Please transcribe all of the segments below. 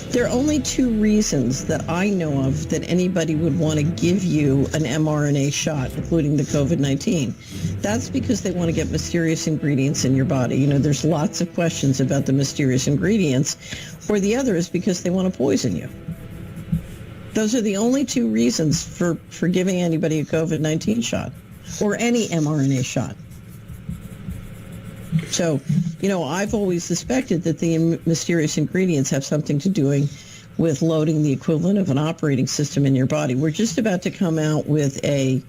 There are only two reasons that I know of that anybody would want to give you an mRNA shot, including the COVID-19. That's because they want to get mysterious ingredients in your body. You know, there's lots of questions about the mysterious ingredients. Or the other is because they want to poison you. Those are the only two reasons for giving anybody a COVID-19 shot or any mRNA shot. So, you know, I've always suspected that the mysterious ingredients have something to do with loading the equivalent of an operating system in your body. We're just about to come out with in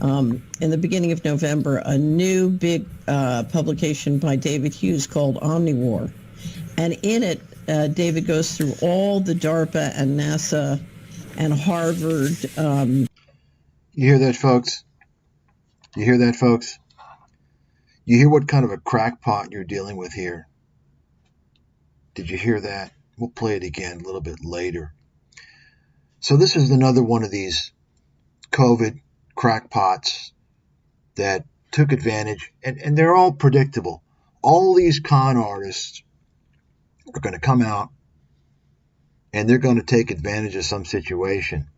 the beginning of November, a new big publication by David Hughes called Omnivore. And in it, David goes through all the DARPA and NASA and Harvard. You hear that, folks? You hear that, folks? You hear what kind of a crackpot you're dealing with here? Did you hear that? We'll play it again a little bit later. So this is another one of these COVID crackpots that took advantage, and they're all predictable. All these con artists are going to come out and they're going to take advantage of some situation.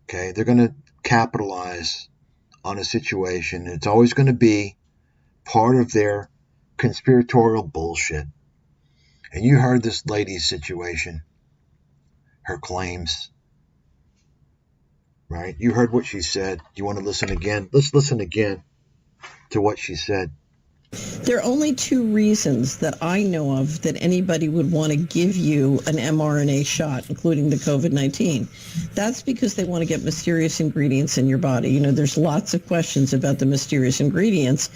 Okay, they're going to capitalize on a situation. It's always going to be part of their conspiratorial bullshit. And you heard this lady's situation, her claims, right? You heard what she said. You want to listen again? Let's listen again to what she said. There are only two reasons that I know of that anybody would want to give you an mRNA shot, including the COVID-19. That's because they want to get mysterious ingredients in your body. You know, there's lots of questions about the mysterious ingredients.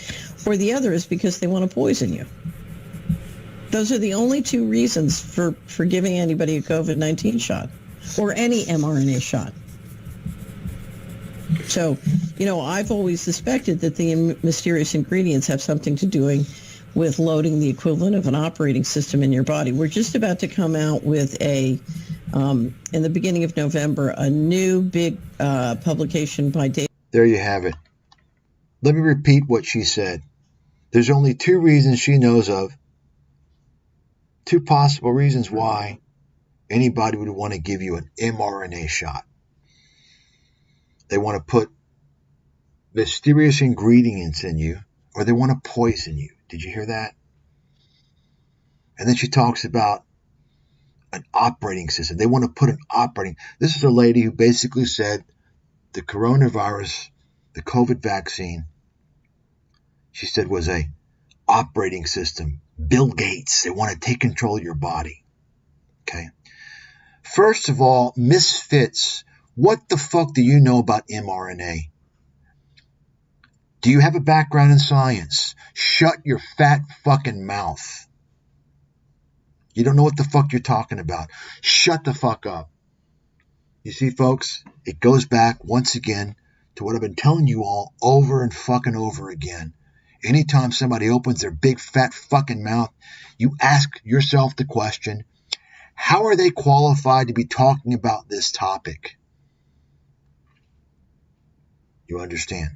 Or the other is because they want to poison you. Those are the only two reasons for giving anybody a COVID-19 shot or any mRNA shot. So, you know, I've always suspected that the mysterious ingredients have something to do with loading the equivalent of an operating system in your body. We're just about to come out with in the beginning of November, a new big publication by David. There you have it. Let me repeat what she said. There's only two reasons she knows of, two possible reasons why anybody would want to give you an mRNA shot. They want to put mysterious ingredients in you, or they want to poison you. Did you hear that? And then she talks about an operating system. They want to put an operating. This is a lady who basically said the coronavirus, the COVID vaccine, she said was a operating system. Bill Gates, they want to take control of your body. Okay. First of all, misfits. What the fuck do you know about mRNA? Do you have a background in science? Shut your fat fucking mouth. You don't know what the fuck you're talking about. Shut the fuck up. You see, folks, it goes back once again to what I've been telling you all over and fucking over again. Anytime somebody opens their big fat fucking mouth, you ask yourself the question, how are they qualified to be talking about this topic? You understand?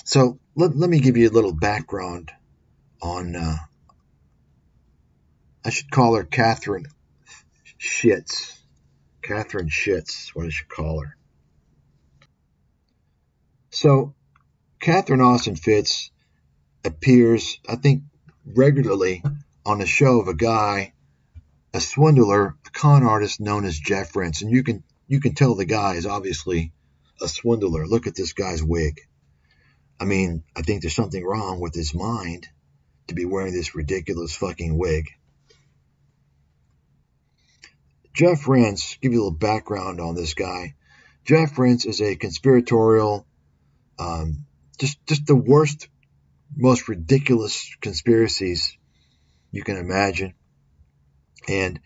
So let me give you a little background on, I should call her Catherine Shits. Catherine Shits, what I should call her. So Catherine Austin Fitts appears, I think, regularly on a show of a guy, a swindler, a con artist known as Jeff Rense. And you can tell the guy is obviously a swindler. Look at this guy's wig. I mean, I think there's something wrong with his mind to be wearing this ridiculous fucking wig. Jeff Rense, give you a little background on this guy. Jeff Rense is a conspiratorial, just the worst, most ridiculous conspiracies you can imagine. And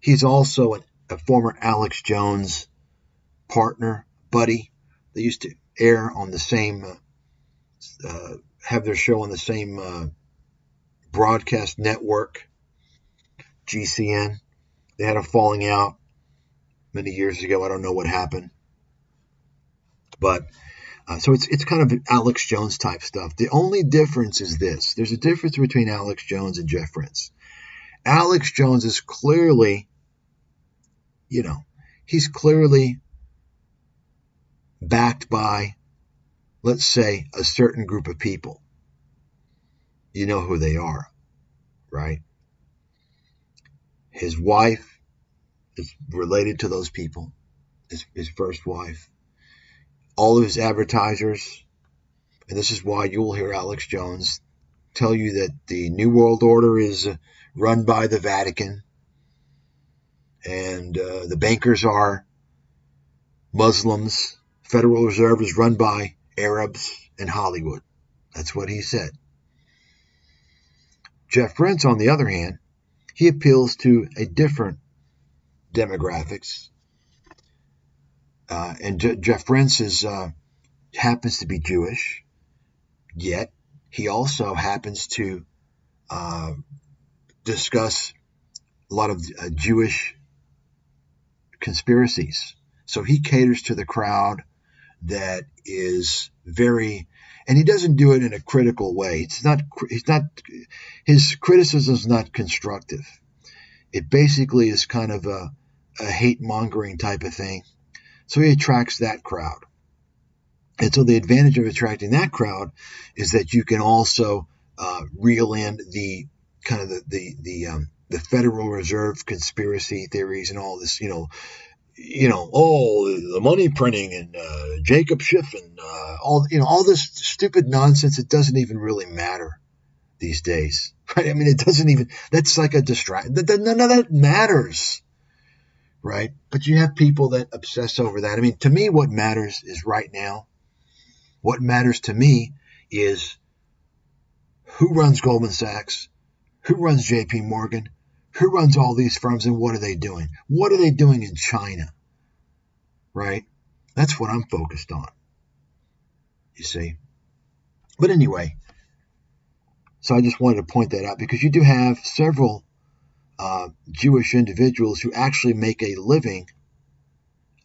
he's also a former Alex Jones partner, buddy. They used to air on the same, have their show on the same broadcast network, GCN. They had a falling out many years ago. I don't know what happened. But So it's kind of Alex Jones type stuff. The only difference is this. There's a difference between Alex Jones and Jeff Prince. Alex Jones is clearly, he's clearly backed by, let's say, a certain group of people. You know who they are, right? His wife is related to those people, his first wife. All of his advertisers, and this is why you will hear Alex Jones tell you that the New World Order is run by the Vatican, and the bankers are Muslims. Federal Reserve is run by Arabs and Hollywood. That's what he said. Jeff Prince, on the other hand, he appeals to a different demographics. And Jeff Prince happens to be Jewish, yet he also happens to discuss a lot of Jewish conspiracies. So he caters to the crowd that is very, and he doesn't do it in a critical way. His criticism is not constructive. It basically is kind of a hate-mongering type of thing. So he attracts that crowd. And so the advantage of attracting that crowd is that you can also reel in the kind of the Federal Reserve conspiracy theories and all this, the money printing and Jacob Schiff and all this stupid nonsense. It doesn't even really matter these days, right? I mean, it doesn't even. That's like a distraction. None of that matters, right? But you have people that obsess over that. I mean, to me, what matters is right now. What matters to me is who runs Goldman Sachs, who runs J.P. Morgan, who runs all these firms, and what are they doing? What are they doing in China? Right? That's what I'm focused on. You see? But anyway, so I just wanted to point that out because you do have several Jewish individuals who actually make a living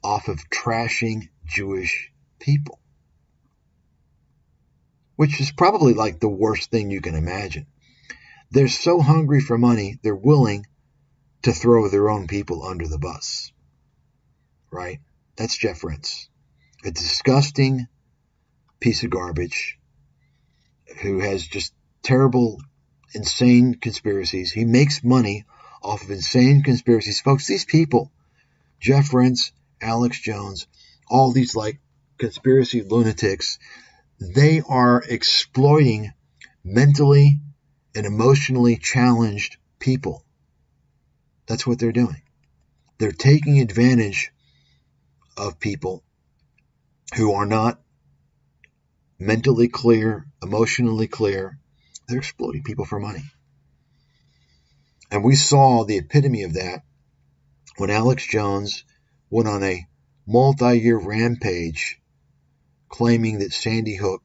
off of trashing Jewish people, which is probably like the worst thing you can imagine. They're so hungry for money, they're willing to throw their own people under the bus, right? That's Jeff Prince, a disgusting piece of garbage who has just terrible, insane conspiracies. He makes money off of insane conspiracies. Folks, these people, Jeff Prince, Alex Jones, all these like conspiracy lunatics, they are exploiting mentally and emotionally challenged people. That's what they're doing. They're taking advantage of people who are not mentally clear, emotionally clear. They're exploiting people for money. And we saw the epitome of that when Alex Jones went on a multi-year rampage claiming that Sandy Hook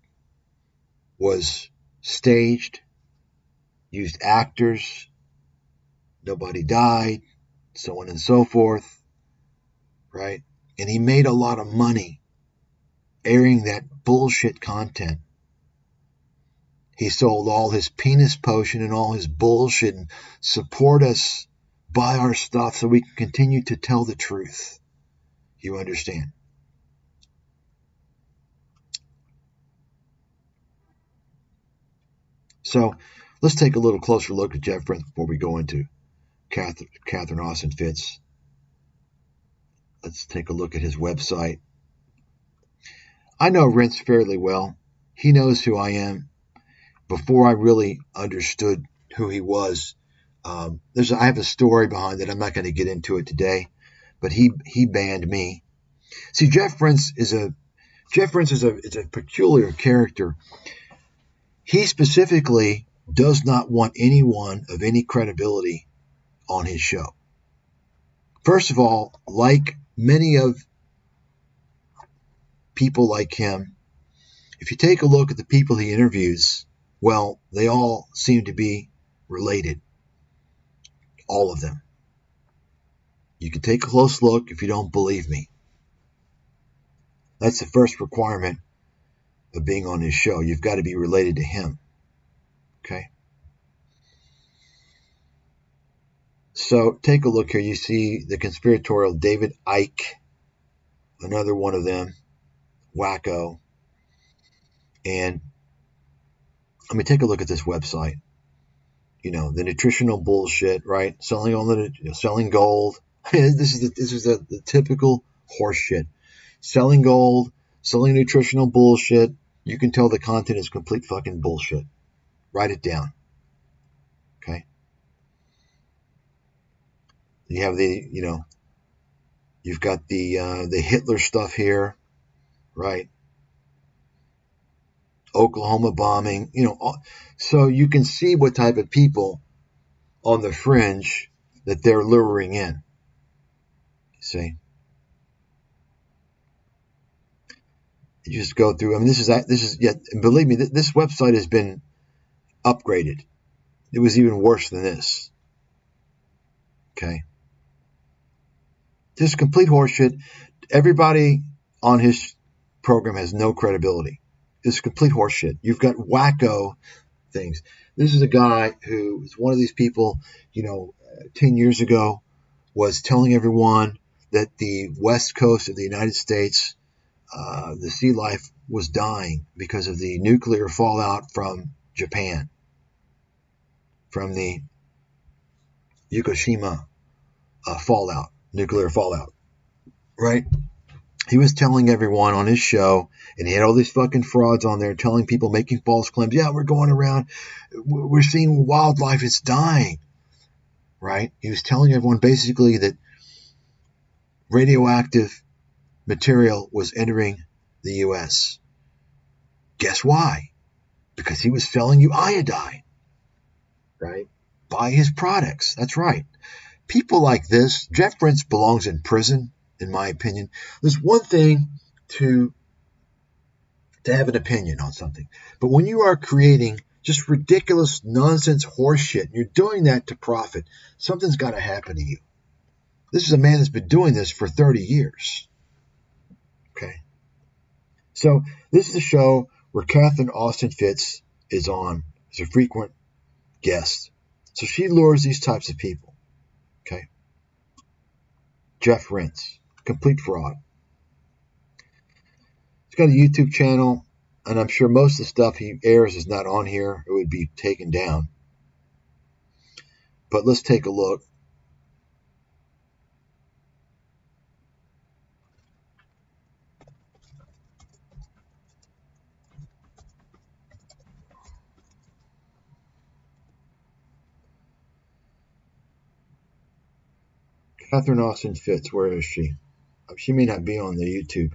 was staged, used actors, nobody died, so on and so forth, right? And he made a lot of money airing that bullshit content. He sold all his penis potion and all his bullshit and support us, buy our stuff so we can continue to tell the truth. You understand? So let's take a little closer look at Jeff Prince before we go into Catherine Austin Fitts. Let's take a look at his website. I know Prince fairly well. He knows who I am. Before I really understood who he was, I have a story behind it. I'm not going to get into it today, but he banned me. See, Jeff Prince is a peculiar character. He specifically does not want anyone of any credibility on his show. First of all, like many of people like him, if you take a look at the people he interviews, well, they all seem to be related. All of them. You can take a close look if you don't believe me. That's the first requirement of being on his show. You've got to be related to him. Okay? So take a look here. You see the conspiratorial David Icke, another one of them, wacko. And I mean, take a look at this website. You know, the nutritional bullshit, right? Selling gold. This is the typical horse shit. Selling gold, selling nutritional bullshit. You can tell the content is complete fucking bullshit. Write it down. Okay? You have you've got the Hitler stuff here, right? Oklahoma bombing, so you can see what type of people on the fringe that they're luring in. You see? You just go through. I mean, this is yet, and believe me, this website has been upgraded. It was even worse than this. Okay? Just complete horseshit. Everybody on his program has no credibility. It's complete horseshit. You've got wacko things. This is a guy who is one of these people, 10 years ago was telling everyone that the west coast of the United States, the sea life was dying because of the nuclear fallout from Japan, from the Fukushima nuclear fallout, right? He was telling everyone on his show, and he had all these fucking frauds on there telling people, making false claims. Yeah, we're going around. We're seeing wildlife. It's dying, right? He was telling everyone basically that radioactive material was entering the U.S. Guess why? Because he was selling you iodine, right? Buy his products. That's right. People like this, Jeff Prince belongs in prison, in my opinion. There's one thing to have an opinion on something, but when you are creating just ridiculous nonsense horse shit, and you're doing that to profit, something's got to happen to you. This is a man that's been doing this for 30 years. Okay. So this is a show where Catherine Austin Fitts is on as a frequent guest. So she lures these types of people. Okay. Jeff Prince. Complete fraud. He's got a YouTube channel, and I'm sure most of the stuff he airs is not on here. It would be taken down. But let's take a look. Catherine Austin Fitts, where is she? She may not be on the YouTube.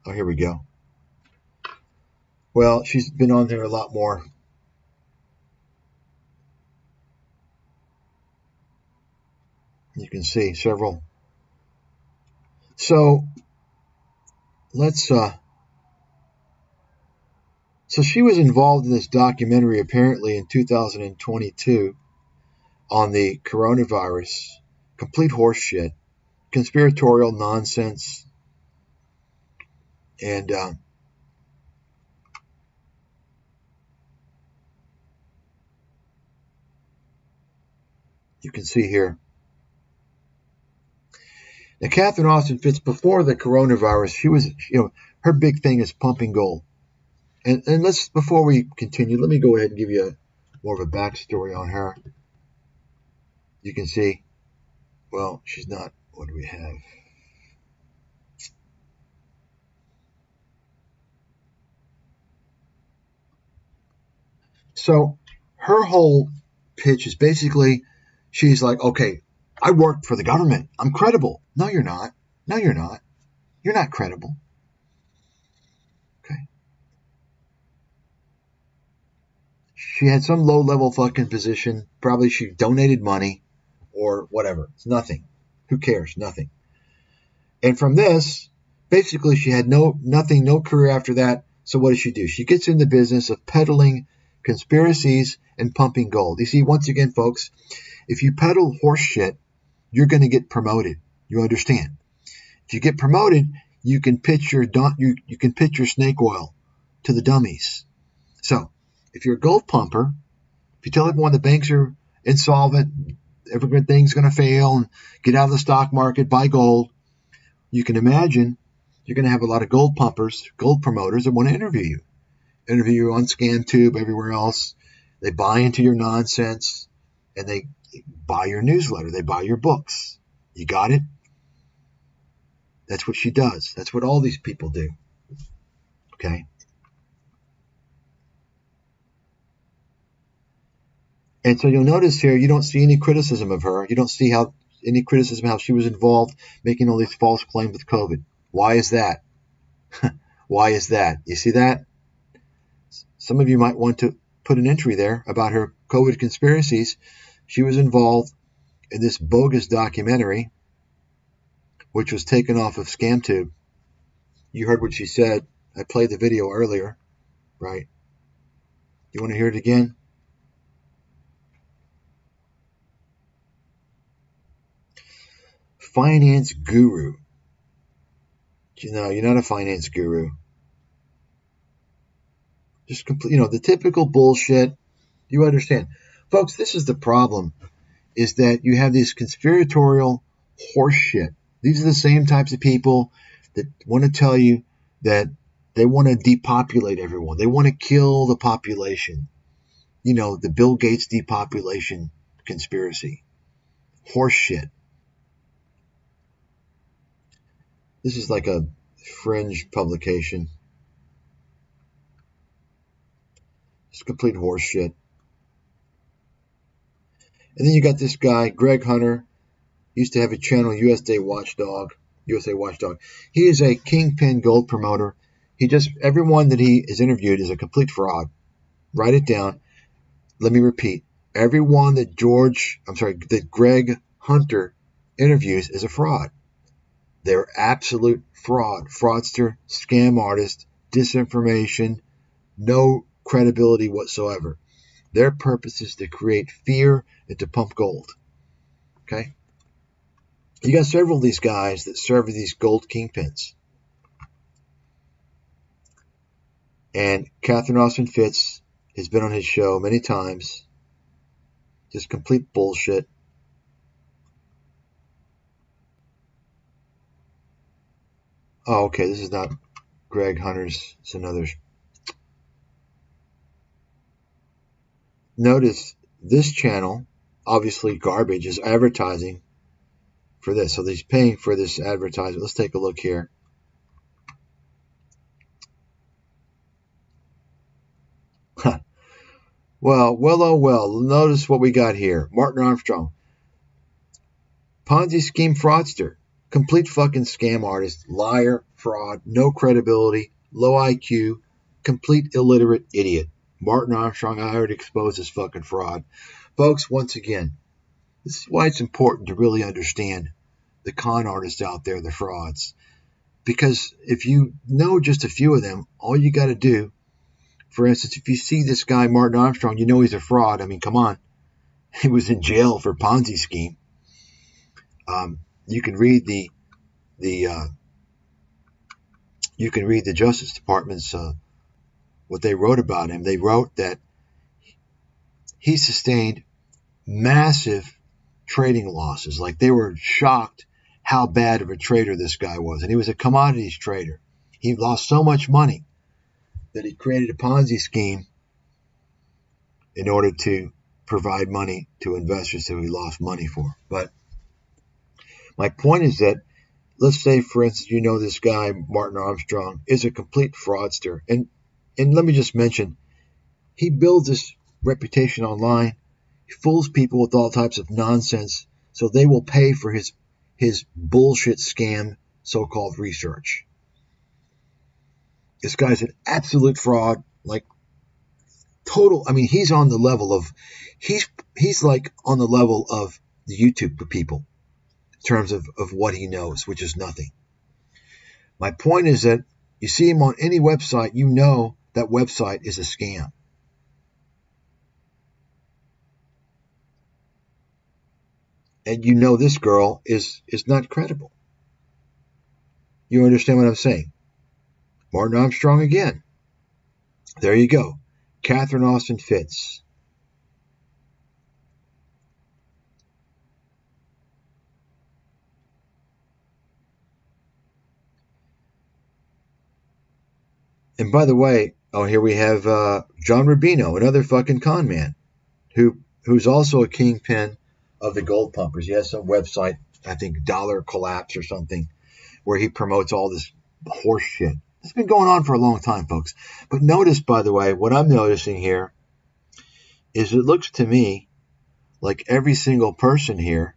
Oh, here we go. Well, she's been on there a lot more. You can see several. So let's so she was involved in this documentary apparently in 2022 on the coronavirus. Complete horseshit, conspiratorial nonsense, and you can see here. Now, Catherine Austin Fitts, before the coronavirus, she was, her big thing is pumping gold. And let's, before we continue, let me go ahead and give you more of a backstory on her. You can see, well, she's not, what do we have? So her whole pitch is basically, she's like, okay, I work for the government. I'm credible. No, you're not. No, you're not. You're not credible. Okay. She had some low-level fucking position. Probably she donated money or whatever. It's nothing. Who cares? Nothing. And from this, basically she had no career after that. So what does she do? She gets in the business of peddling conspiracies and pumping gold. You see, once again, folks, if you peddle horse shit, you're going to get promoted. You understand? If you get promoted, you can pitch your snake oil to the dummies. So, if you're a gold pumper, if you tell everyone the banks are insolvent, everything's going to fail, and get out of the stock market, buy gold, you can imagine you're going to have a lot of gold pumpers, gold promoters that want to interview you on ScamTube, everywhere else. They buy into your nonsense, and they buy your newsletter. They buy your books. You got it? That's what she does. That's what all these people do. Okay? And so you'll notice here, you don't see any criticism of her. You don't see any criticism of how she was involved making all these false claims with COVID. Why is that? Why is that? You see that? Some of you might want to put an entry there about her COVID conspiracies. She was involved in this bogus documentary, which was taken off of ScamTube. You heard what she said. I played the video earlier, right? You want to hear it again? Finance guru. No, you're not a finance guru. Just complete, the typical bullshit. You understand. Folks, this is the problem, is that you have this conspiratorial horse shit. These are the same types of people that want to tell you that they want to depopulate everyone. They want to kill the population. The Bill Gates depopulation conspiracy. Horse shit. This is like a fringe publication. It's complete horse shit. And then you got this guy, Greg Hunter. He used to have a channel, USA Watchdog. He is a kingpin gold promoter. Everyone that he is interviewed is a complete fraud. Write it down. Let me repeat. Everyone that Greg Hunter interviews is a fraud. They're absolute fraudster, scam artist, disinformation, no credibility whatsoever. Their purpose is to create fear and to pump gold. Okay? You got several of these guys that serve as these gold kingpins. And Catherine Austin Fitz has been on his show many times. Just complete bullshit. Oh, okay, this is not Greg Hunter's. It's another. Notice this channel, obviously garbage, is advertising for this. So he's paying for this advertisement. Let's take a look here. Well. Notice what we got here. Martin Armstrong. Ponzi scheme fraudster. Complete fucking scam artist. Liar. Fraud. No credibility. Low IQ. Complete illiterate idiot. Martin Armstrong, I already exposed this fucking fraud. Folks, once again, this is why it's important to really understand the con artists out there, the frauds. Because if you know just a few of them, all you got to do, for instance, if you see this guy, Martin Armstrong, you know he's a fraud. I mean, come on. He was in jail for Ponzi scheme. You can read the Justice Department's what they wrote about him. They wrote that he sustained massive trading losses. Like, they were shocked how bad of a trader this guy was. And he was a commodities trader. He lost so much money that he created a Ponzi scheme in order to provide money to investors who he lost money for. But my point is that, let's say, for instance, this guy, Martin Armstrong, is a complete fraudster. And let me just mention, he builds this reputation online. He fools people with all types of nonsense, so they will pay for his bullshit scam so-called research. This guy's an absolute fraud, like total. I mean, he's on the level of, he's like on the level of the YouTube people in terms of what he knows, which is nothing. My point is that you see him on any website, that website is a scam. and you know this girl is not credible. You understand what I'm saying? Martin Armstrong again. There you go. Catherine Austin Fitts. And by the way, here we have John Rubino, another fucking con man, who's also a kingpin of the gold pumpers. He has some website, I think Dollar Collapse or something, where he promotes all this horse shit. It's been going on for a long time, folks. But notice, by the way, what I'm noticing here is it looks to me like every single person here,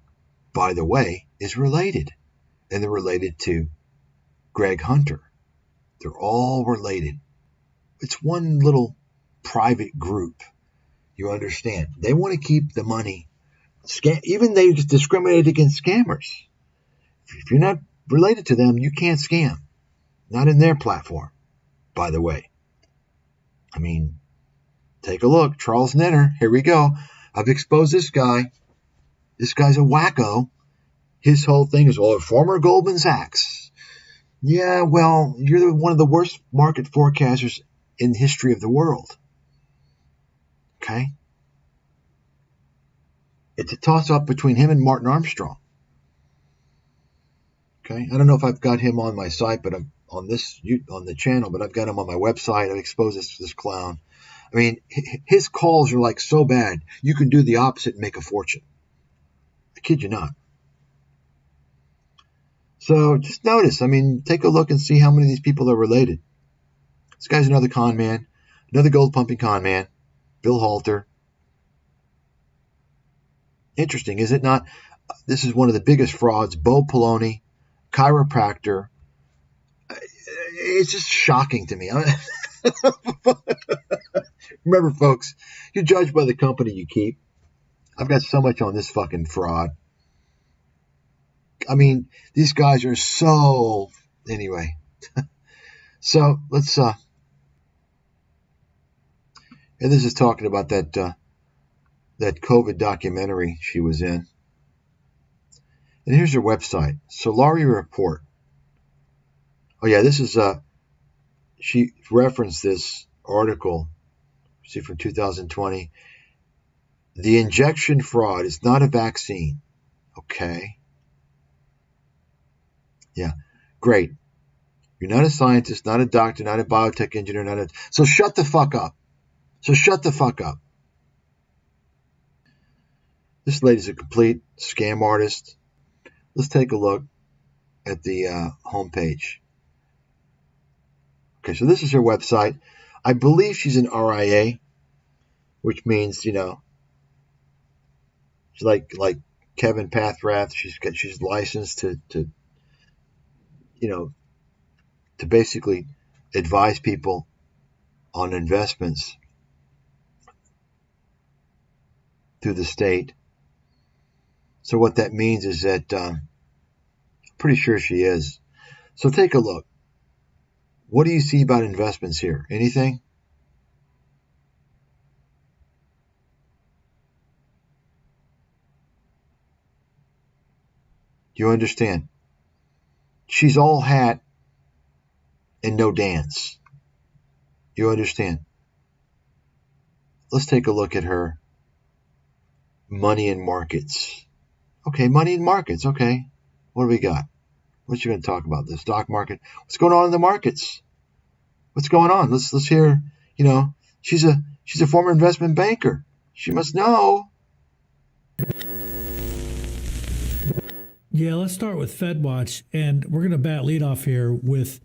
by the way, is related. And they're related to Greg Hunter. They're all related. It's one little private group. You understand? They want to keep the money. Even they just discriminate against scammers. If you're not related to them, you can't scam. Not in their platform, by the way. I mean, take a look. Charles Nenner. Here we go. I've exposed this guy. This guy's a wacko. His whole thing is, well, former Goldman Sachs. Yeah, well, you're one of the worst market forecasters in the history of the world. Okay? It's a toss-up between him and Martin Armstrong. Okay? I don't know if I've got him on my site, but I'm on the channel, but I've got him on my website. I've exposed this clown. I mean, his calls are like so bad, you can do the opposite and make a fortune. I kid you not. So just notice, I mean, take a look and see how many of these people are related. This guy's another con man, another gold pumping con man, Bill Halter. Interesting, is it not? This is one of the biggest frauds. Bo Poloni, chiropractor. It's just shocking to me. Remember, folks, you're judged by the company you keep. I've got so much on this fucking fraud. I mean, these guys are so... Anyway. So, let's... And this is talking about that COVID documentary she was in. And here's her website. Solari Report. Oh, yeah, this is... she referenced this article, see, from 2020. The injection fraud is not a vaccine. Okay. Yeah, great. You're not a scientist, not a doctor, not a biotech engineer, so shut the fuck up. This lady's a complete scam artist. Let's take a look at the homepage. Okay, so this is her website. I believe she's an RIA, which means, you know, she's like Kevin Pathrath. She's licensed to you know, to basically advise people on investments through the state. So what that means is that I'm pretty sure she is. So take a look. What do you see about investments here? Anything? Do you understand? She's all hat and no dance. You understand? Let's take a look at her money in markets. Okay, money in markets. Okay, what do we got? What's she going to talk about? The stock market. What's going on in the markets? What's going on? Let's hear. You know, she's a former investment banker. She must know. Yeah, let's start with FedWatch, and we're going to bat lead off here with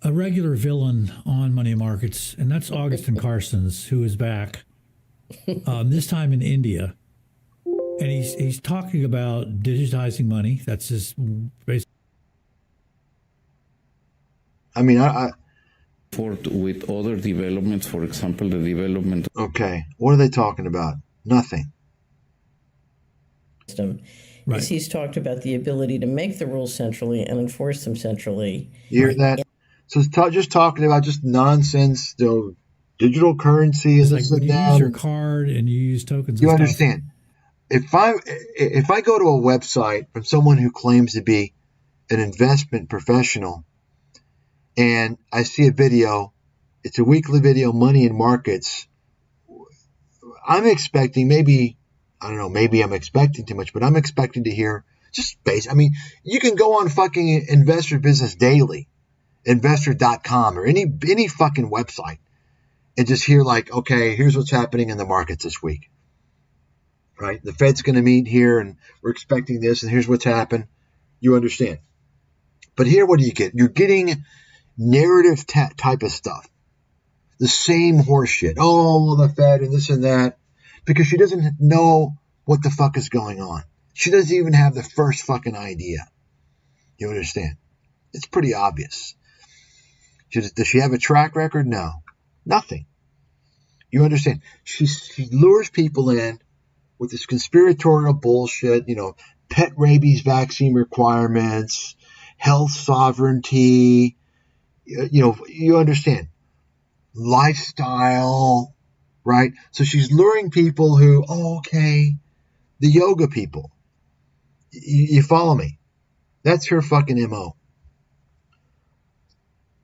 a regular villain on money markets, and that's Augustin Carstens, who is back, this time in India. And he's talking about digitizing money. That's his basic. I mean, I with other developments, for example, the development. Okay, what are they talking about? Nothing. Right. He's talked about the ability to make the rules centrally and enforce them centrally. You hear that? So it's just talking about just nonsense, digital currency. It's like when you use your card and you use tokens. You understand? if I go to a website from someone who claims to be an investment professional and I see a video, it's a weekly video, money in markets, I'm expecting maybe I'm expecting too much, but I'm expecting to hear just base. I mean, you can go on fucking Investor Business Daily, investor.com, or any fucking website and just hear like, okay, here's what's happening in the markets this week, right? The Fed's going to meet here and we're expecting this and here's what's happened. You understand. But here, what do you get? You're getting narrative type of stuff. The same horseshit. Oh, well, the Fed and this and that. Because she doesn't know what the fuck is going on. She doesn't even have the first fucking idea. You understand? It's pretty obvious. Does she have a track record? No. Nothing. You understand? She lures people in with this conspiratorial bullshit, pet rabies vaccine requirements, health sovereignty, you understand. Lifestyle, right? So she's luring people who, the yoga people. You follow me? That's her fucking MO.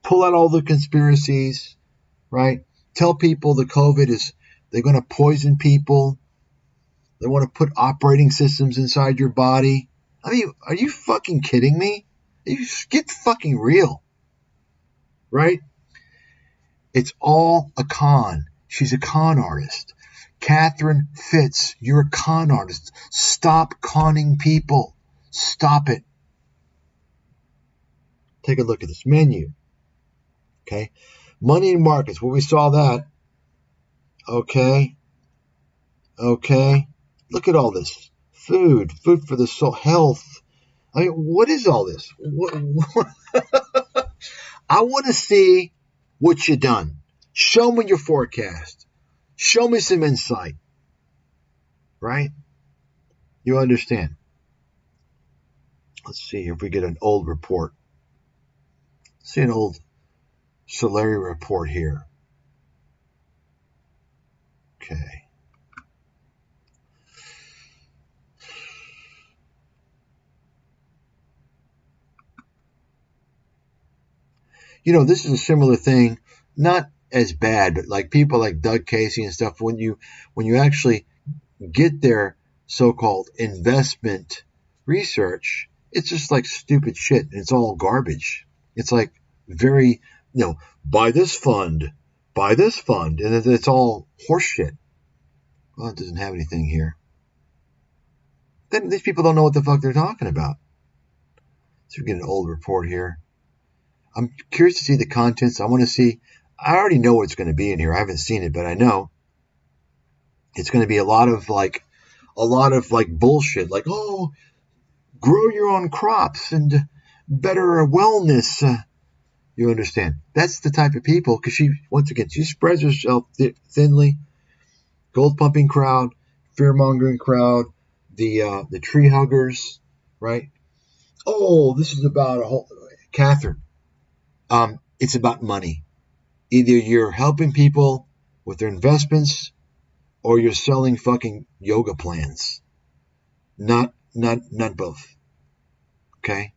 Pull out all the conspiracies, right? Tell people the COVID they're going to poison people. They want to put operating systems inside your body. I mean, are you fucking kidding me? Get fucking real, right? It's all a con. She's a con artist. Catherine Fitz, you're a con artist. Stop conning people. Stop it. Take a look at this menu. Okay. Money in markets. Well, we saw that. Okay. Look at all this. Food for the soul, health. I mean, what is all this? I want to see what you done. Show me your forecast. Show me some insight. Right? You understand? Let's see if we get an old report. Let's see an old Solari report here. Okay. This is a similar thing, not as bad, but like people like Doug Casey and stuff, when you actually get their so-called investment research, it's just like stupid shit. It's all garbage. It's like very, buy this fund, and it's all horseshit. Well, it doesn't have anything here. Then these people don't know what the fuck they're talking about. So we get an old report here. I'm curious to see the contents. I already know what it's going to be in here. I haven't seen it, but I know it's going to be a lot of bullshit. Like, grow your own crops and better wellness. You understand? That's the type of people, because she spreads herself thinly. Gold pumping crowd, fear mongering crowd, the tree huggers, right? Oh, this is about Catherine. It's about money. Either you're helping people with their investments or you're selling fucking yoga plans. Not both. Okay?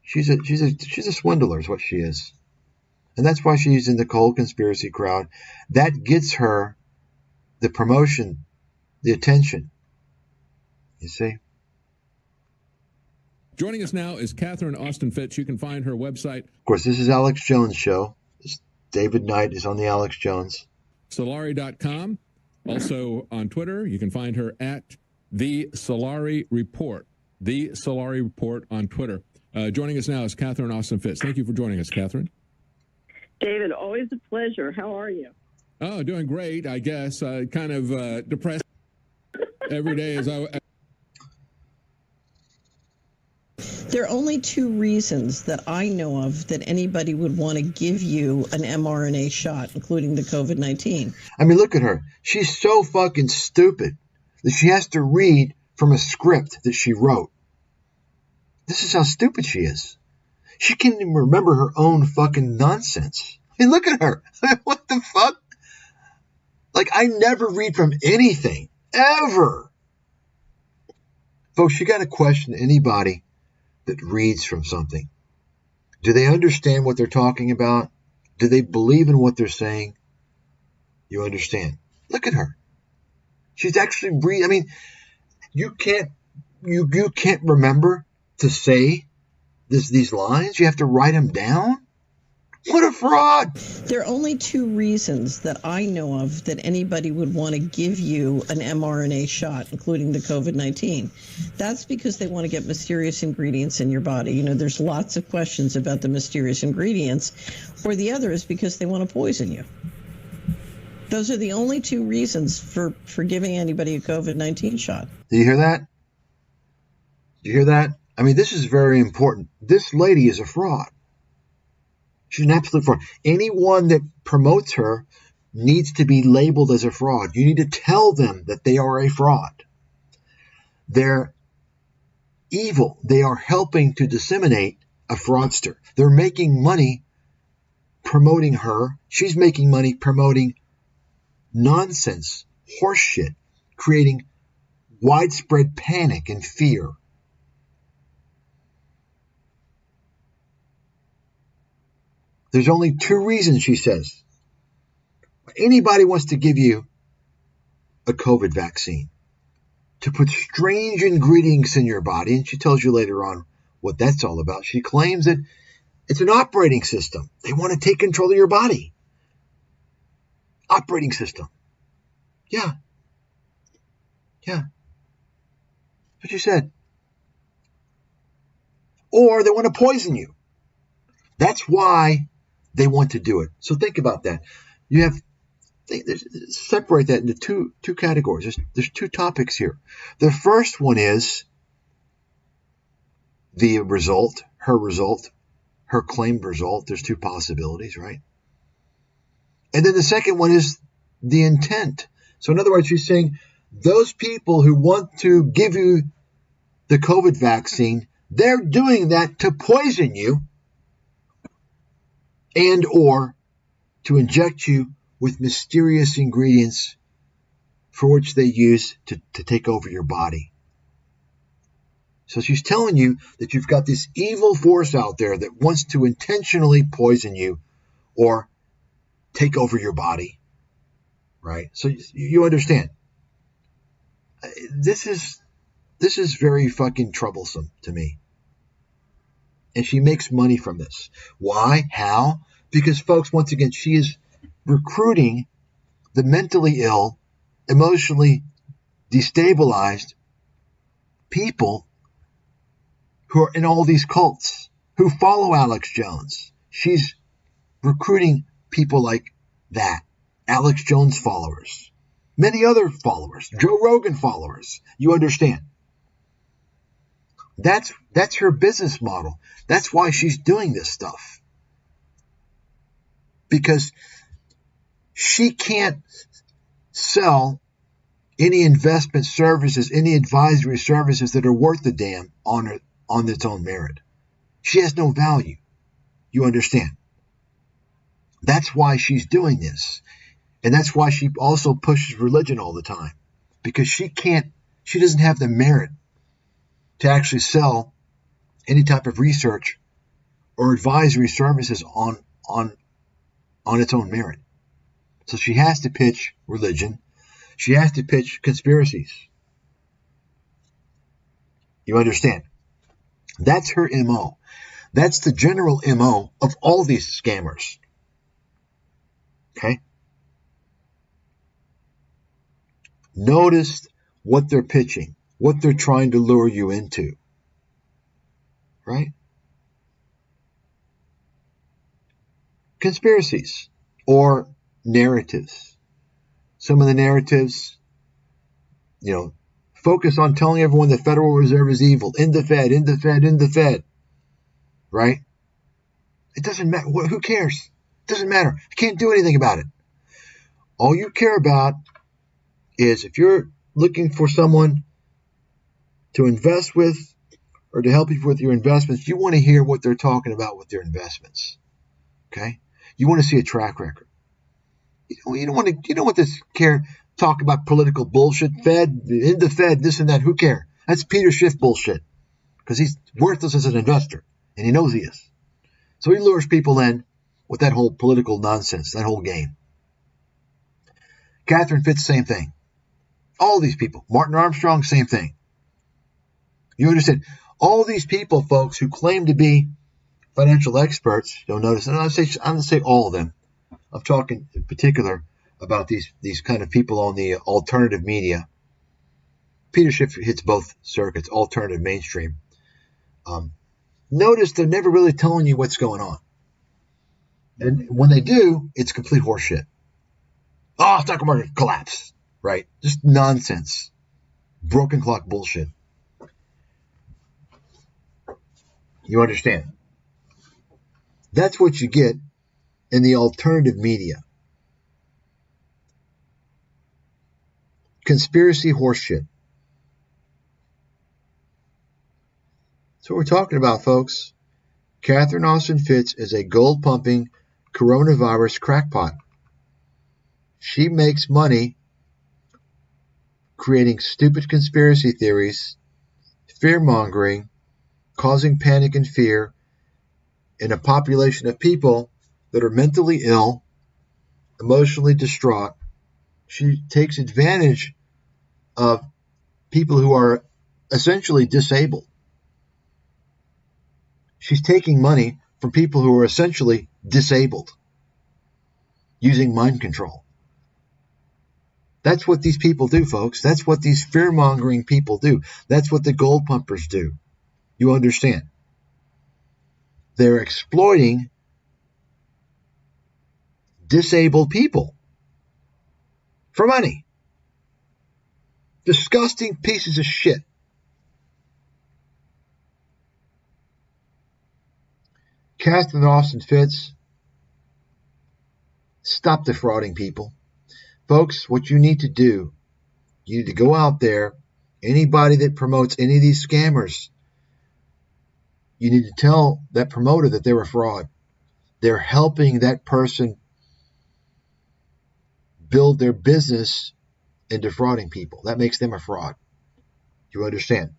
She's a swindler is what she is. And that's why she's in the cold conspiracy crowd. That gets her the promotion, the attention. You see? Joining us now is Catherine Austin Fitz. You can find her website. Of course, this is Alex Jones' show. David Knight is on the Alex Jones. Solari.com. Also on Twitter, you can find her at The Solari Report. The Solari Report on Twitter. Joining us now is Catherine Austin Fitz. Thank you for joining us, Catherine. David, always a pleasure. How are you? Oh, doing great, I guess. Kind of depressed every day as I... There are only two reasons that I know of that anybody would want to give you an mRNA shot, including the COVID-19. I mean, look at her. She's so fucking stupid that she has to read from a script that she wrote. This is how stupid she is. She can't even remember her own fucking nonsense. I mean, look at her. What the fuck? Like, I never read from anything, ever. Folks, you got to question anybody that reads from something. Do they understand what they're talking about? Do they believe in what they're saying? You understand? Look at her. She's actually reading. I mean, you can't remember to say these lines. You have to write them down. What a fraud! There are only two reasons that I know of that anybody would want to give you an mRNA shot, including the COVID-19. That's because they want to get mysterious ingredients in your body. You know, there's lots of questions about the mysterious ingredients. Or the other is because they want to poison you. Those are the only two reasons for giving anybody a COVID-19 shot. Do you hear that? Do you hear that? I mean, this is very important. This lady is a fraud. She's an absolute fraud. Anyone that promotes her needs to be labeled as a fraud. You need to tell them that they are a fraud. They're evil. They are helping to disseminate a fraudster. They're making money promoting her. She's making money promoting nonsense, horseshit, creating widespread panic and fear. There's only two reasons, she says. Anybody wants to give you a COVID vaccine to put strange ingredients in your body, and she tells you later on what that's all about. She claims that it's an operating system. They want to take control of your body. Operating system. Yeah. That's what you said. Or they want to poison you. That's why they want to do it. So think about that. You have separate that into two categories. There's two topics here. The first one is the result, her claimed result. There's two possibilities, right? And then the second one is the intent. So in other words, she's saying those people who want to give you the COVID vaccine, they're doing that to poison you and or to inject you with mysterious ingredients for which they use to take over your body. So she's telling you that you've got this evil force out there that wants to intentionally poison you or take over your body, right? So you understand. This is very fucking troublesome to me. And she makes money from this. Why? How? Because, folks, once again, she is recruiting the mentally ill, emotionally destabilized people who are in all these cults, who follow Alex Jones. She's recruiting people like that. Alex Jones followers. Many other followers. Joe Rogan followers. You understand? That's her business model. That's why she's doing this stuff. Because she can't sell any investment services, any advisory services that are worth a damn on its own merit. She has no value. You understand? That's why she's doing this. And that's why she also pushes religion all the time. Because she doesn't have the merit to actually sell any type of research or advisory services on its own merit. So she has to pitch religion. She has to pitch conspiracies. You understand? That's her MO. That's the general MO of all these scammers. Okay? Notice what they're pitching, what they're trying to lure you into. Right? Conspiracies or narratives. Some of the narratives, focus on telling everyone the Federal Reserve is evil. In the Fed, in the Fed, in the Fed. Right? It doesn't matter. Who cares? It doesn't matter. You can't do anything about it. All you care about is if you're looking for someone to invest with or to help you with your investments, you want to hear what they're talking about with their investments. Okay? You want to see a track record. You don't want to. You don't want this care. Talk about political bullshit. Fed, in the Fed, this and that. Who cares? That's Peter Schiff bullshit. Because he's worthless as an investor, and he knows he is. So he lures people in with that whole political nonsense, that whole game. Catherine Fitz, same thing. All these people. Martin Armstrong, same thing. You understand? All these people, folks, who claim to be financial experts, don't notice. And I'm going to say all of them. I'm talking in particular about these kind of people on the alternative media. Peter Schiff hits both circuits, alternative, mainstream. Notice they're never really telling you what's going on. And when they do, it's complete horseshit. Oh, stock market collapse, right? Just nonsense. Broken clock bullshit. You understand? That's what you get in the alternative media. Conspiracy horseshit. That's what we're talking about, folks. Catherine Austin Fitz is a gold-pumping coronavirus crackpot. She makes money creating stupid conspiracy theories, fear-mongering, causing panic and fear in a population of people that are mentally ill, emotionally distraught. She takes advantage of people who are essentially disabled. She's taking money from people who are essentially disabled using mind control. That's what these people do, folks. That's what these fear-mongering people do. That's what the gold pumpers do. You understand? They're exploiting disabled people for money. Disgusting pieces of shit. Catherine Austin Fitz, stop defrauding people. Folks, what you need to do, you need to go out there, anybody that promotes any of these scammers, you need to tell that promoter that they're a fraud. They're helping that person build their business and defrauding people. That makes them a fraud. You understand?